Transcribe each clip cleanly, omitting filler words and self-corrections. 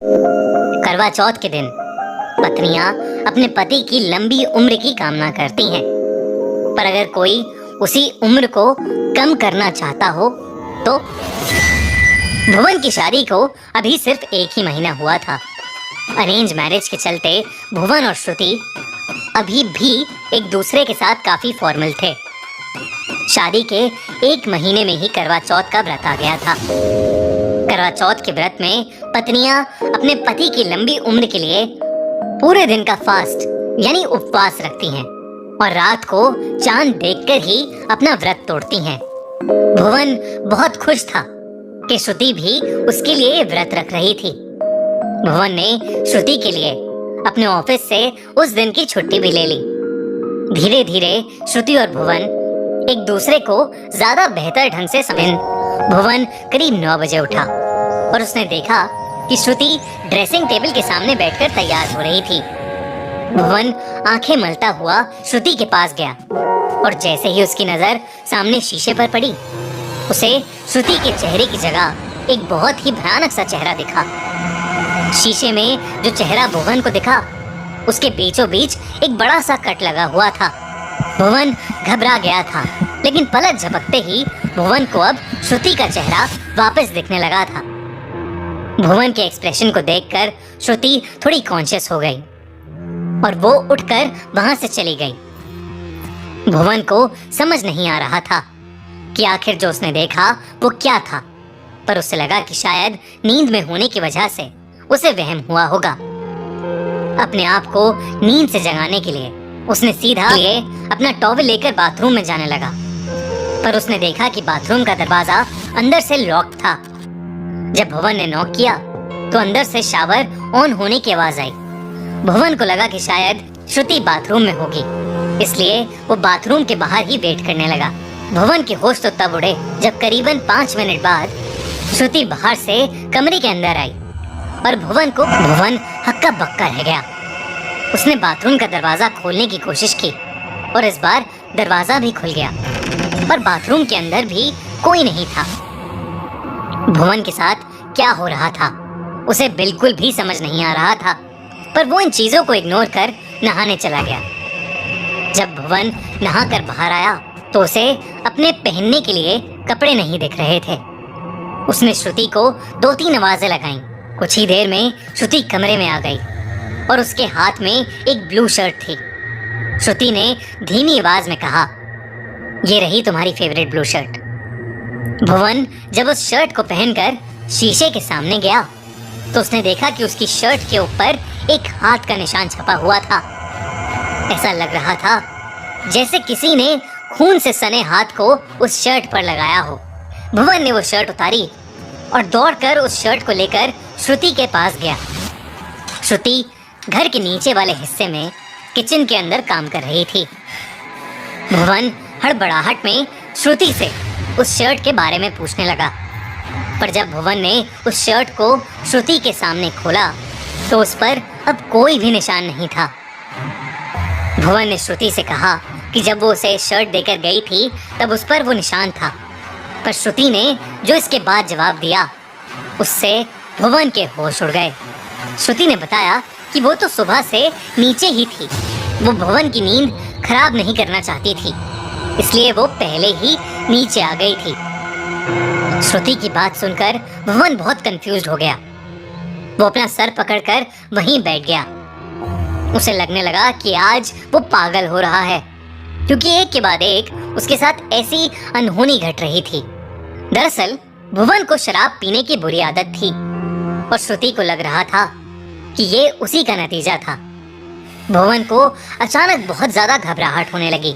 करवा चौथ के दिन पत्नियां अपने पति की लंबी उम्र की कामना करती हैं, पर अगर कोई उसी उम्र को कम करना चाहता हो तो भुवन की शादी को अभी सिर्फ 1 ही महीना हुआ था। अरेंज मैरिज के चलते भुवन और श्रुति अभी भी एक दूसरे के साथ काफी फॉर्मल थे। शादी के 1 महीने में ही करवा चौथ का व्रत आ गया था। करवा चौथ के व्रत में पत्नियां अपने पति की लंबी उम्र के लिए पूरे दिन का फास्ट यानी उपवास रखती हैं और रात को चांद देखकर ही अपना व्रत तोड़ती हैं। भुवन बहुत खुश था कि श्रुति भी उसके लिए व्रत रख रही थी। भुवन ने श्रुति के लिए अपने ऑफिस से उस दिन की छुट्टी भी ले ली। धीरे धीरे श्रुति और भुवन एक दूसरे को ज्यादा बेहतर ढंग से समझ। भुवन करीब 9 बजे उठा और उसने देखा कि श्रुति ड्रेसिंग टेबल के सामने बैठकर तैयार हो रही थी। भुवन आंखें मलता हुआ श्रुति के पास गया और जैसे ही उसकी नजर सामने शीशे पर पड़ी, उसे श्रुति के चेहरे की जगह एक बहुत ही भयानक सा चेहरा दिखा। शीशे में जो चेहरा भुवन को दिखा, उसके बीचों बीच एक बड़ा सा कट लगा हुआ था। भुवन घबरा गया था, लेकिन पलक झपकते ही भुवन को अब श्रुति का चेहरा वापस दिखने लगा था। भुवन के एक्सप्रेशन को देखकर श्रुति थोड़ी कॉन्शियस हो गई और वो उठकर वहां से चली गई। भुवन को समझ नहीं आ रहा था कि आखिर जो उसने देखा वो क्या था, पर उसे लगा कि शायद नींद में होने की वजह से उसे वहम हुआ होगा। अपने आप को नींद से जगाने के लिए उसने सीधा अपना टॉवल लेकर बाथरूम में जाने लगा, पर उसने देखा कि बाथरूम का दरवाजा अंदर से लॉक था। जब भुवन ने नॉक किया तो अंदर से शावर ऑन होने की आवाज आई। भुवन को लगा कि शायद श्रुति बाथरूम में होगी, इसलिए वो बाथरूम के बाहर ही वेट करने लगा। भुवन के होश तो तब उड़े जब करीबन 5 मिनट बाद श्रुति बाहर से कमरे के अंदर आई और भुवन हक्का बक्का रह गया। उसने बाथरूम का दरवाजा खोलने की कोशिश की और इस बार दरवाजा भी खुल गया, पर बाथरूम के अंदर भी कोई नहीं था। भुवन के साथ क्या हो रहा था उसे बिल्कुल भी समझ नहीं आ रहा था, पर वो इन चीजों को इग्नोर कर नहाने चला गया। जब भुवन नहाकर बाहर आया तो उसे अपने पहनने के लिए कपड़े नहीं दिख रहे थे। उसने श्रुति को 2-3 आवाजें लगाईं। कुछ ही देर में श्रुति कमरे में आ गई और उसके हाथ में एक ब्लू शर्ट थी। श्रुति ने धीमी आवाज में कहा, ये रही तुम्हारी फेवरेट ब्लू शर्ट। भुवन जब उस शर्ट को पहनकर शीशे के सामने गया तो उसने देखा कि उसकी शर्ट के ऊपर एक हाथ का निशान छपा हुआ था। ऐसा लग रहा था जैसे किसी ने खून से सने हाथ को उस शर्ट पर लगाया हो। भुवन ने वो शर्ट उतारी और दौड़कर उस शर्ट को लेकर श्रुति के पास गया। श्रुति घर के नीचे वाले हिस्से में किचन के अंदर काम कर रही थी। भुवन हड़बड़ाहट में श्रुति से उस शर्ट के बारे में पूछने लगा, पर जब भुवन ने उस शर्ट को श्रुति के सामने खोला तो उस पर अब कोई भी निशान नहीं था। भुवन ने श्रुति से कहा कि जब वो उसे शर्ट देकर गई थी तब उस पर वो निशान था, पर श्रुति ने जो इसके बाद जवाब दिया उससे भुवन के होश उड़ गए। श्रुति ने बताया कि वो तो सुबह से नीचे ही थी, वो भुवन की नींद खराब नहीं करना चाहती थी, इसलिए वो पहले ही नीचे आ गई थी। श्रुति की बात सुनकर भुवन बहुत कंफ्यूज हो गया। वो अपना सर पकड़कर वहीं बैठ गया। उसे लगने लगा कि आज वो पागल हो रहा है, क्योंकि एक के बाद एक उसके साथ ऐसी अनहोनी घट रही थी। दरअसल भुवन को शराब पीने की बुरी आदत थी और श्रुति को लग रहा था कि ये उसी का नतीजा था। भुवन को अचानक बहुत ज्यादा घबराहट होने लगी।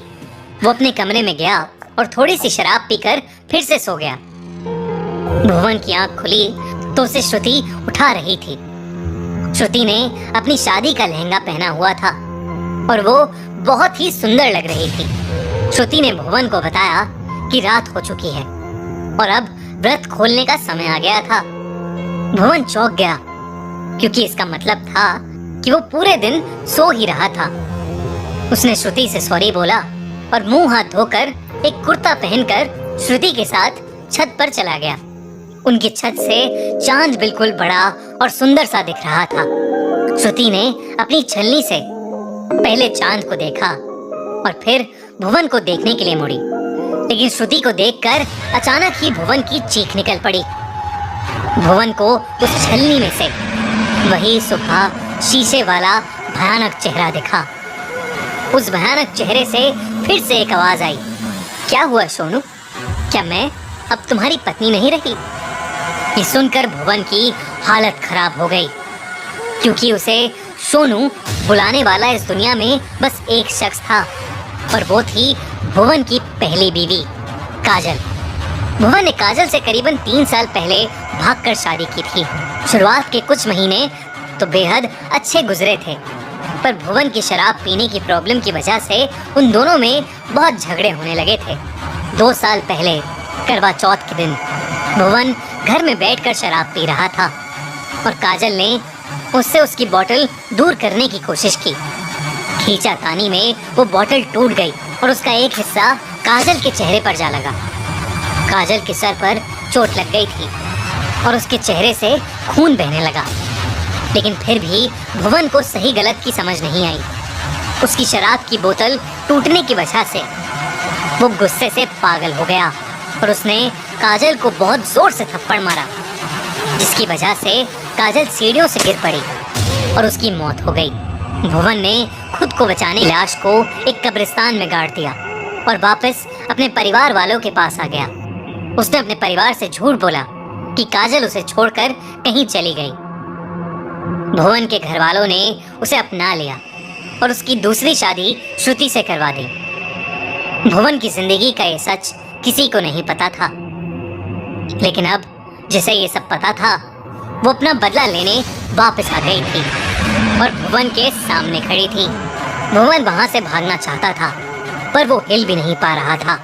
वो अपने कमरे में गया और थोड़ी सी शराब पीकर फिर से सो गया। भुवन की आंख खुली तो उसे श्रुति उठा रही थी। श्रुति ने अपनी शादी का लहंगा पहना हुआ था और वो बहुत ही सुंदर लग रही थी। श्रुति ने भुवन को बताया कि रात हो चुकी है और अब व्रत खोलने का समय आ गया था। भुवन चौंक गया, क्योंकि इसका मतलब था कि वो पूरे दिन सो ही रहा था। उसने श्रुति से सॉरी बोला और मुंह हाथ धोकर एक कुर्ता पहनकर श्रुति के साथ छत पर चला गया। उनकी छत से चांद बिल्कुल बड़ा और सुंदर सा दिख रहा था। श्रुति ने अपनी छलनी से पहले चांद को देखा और फिर भुवन को देखने के लिए मुड़ी, लेकिन श्रुति को देखकर अचानक ही भुवन की चीख निकल पड़ी। भुवन को उस छलनी में से वही सुबह शीशे वाला भयानक चेहरा दिखा। उस भयानक चेहरे से फिर से एक आवाज आई, क्या हुआ सोनू, क्या मैं अब तुम्हारी पत्नी नहीं रही? ये सुनकर भुवन की हालत खराब हो गई, क्योंकि उसे सोनू बुलाने वाला इस दुनिया में बस एक शख्स था, और वो थी भुवन की पहली बीवी काजल। भुवन ने काजल से करीबन 3 साल पहले भागकर शादी की थी। शुरुआत के कुछ महीने तो बेहद अच्छे गुजरे थे, पर भुवन की शराब पीने की प्रॉब्लम की वजह से उन दोनों में बहुत झगड़े होने लगे थे। 2 साल पहले करवा चौथ के दिन भुवन घर में बैठकर शराब पी रहा था और काजल ने उससे उसकी बोतल दूर करने की कोशिश की। खींचातानी में वो बोतल टूट गई और उसका एक हिस्सा काजल के चेहरे पर जा लगा। काजल के सर पर चोट लग गई थी और उसके चेहरे से खून बहने लगा, लेकिन फिर भी भुवन को सही गलत की समझ नहीं आई। उसकी शराब की बोतल टूटने की वजह से वो गुस्से से पागल हो गया और उसने काजल को बहुत जोर से थप्पड़ मारा, जिसकी वजह से काजल सीढ़ियों से गिर पड़ी और उसकी मौत हो गई। भुवन ने खुद को बचाने लाश को एक कब्रिस्तान में गाड़ दिया और वापस अपने परिवार वालों के पास आ गया। उसने अपने परिवार से झूठ बोला कि काजल उसे छोड़कर कहीं चली गई। भुवन के घर वालों ने उसे अपना लिया और उसकी दूसरी शादी श्रुति से करवा दी। भुवन की जिंदगी का ये सच किसी को नहीं पता था, लेकिन अब जिसे ये सब पता था वो अपना बदला लेने वापस आ गई थी और भुवन के सामने खड़ी थी। भुवन वहां से भागना चाहता था, पर वो हिल भी नहीं पा रहा था।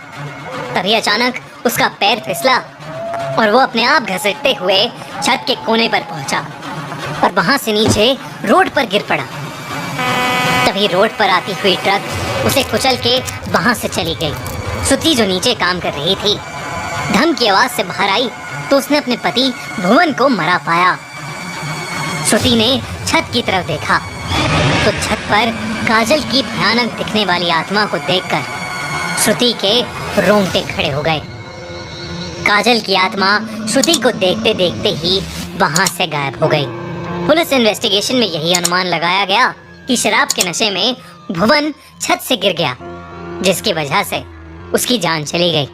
तभी अचानक उसका पैर फिसला और वो अपने आप घसीटते हुए छत के कोने पर पहुंचा और वहां से नीचे रोड पर गिर पड़ा। तभी रोड पर आती हुई ट्रक उसे कुचल के वहां से चली गई। श्रुति जो नीचे काम कर रही थी, धम की आवाज से बाहर आई तो उसने अपने पति भुवन को मरा पाया। श्रुति ने छत की तरफ देखा तो छत पर काजल की भयानक दिखने वाली आत्मा को देखकर श्रुति के रोंगटे खड़े हो गए। काजल की आत्मा श्रुति को देखते देखते ही वहां से गायब हो गई। पुलिस इन्वेस्टिगेशन में यही अनुमान लगाया गया कि शराब के नशे में भुवन छत से गिर गया, जिसकी वजह से उसकी जान चली गई।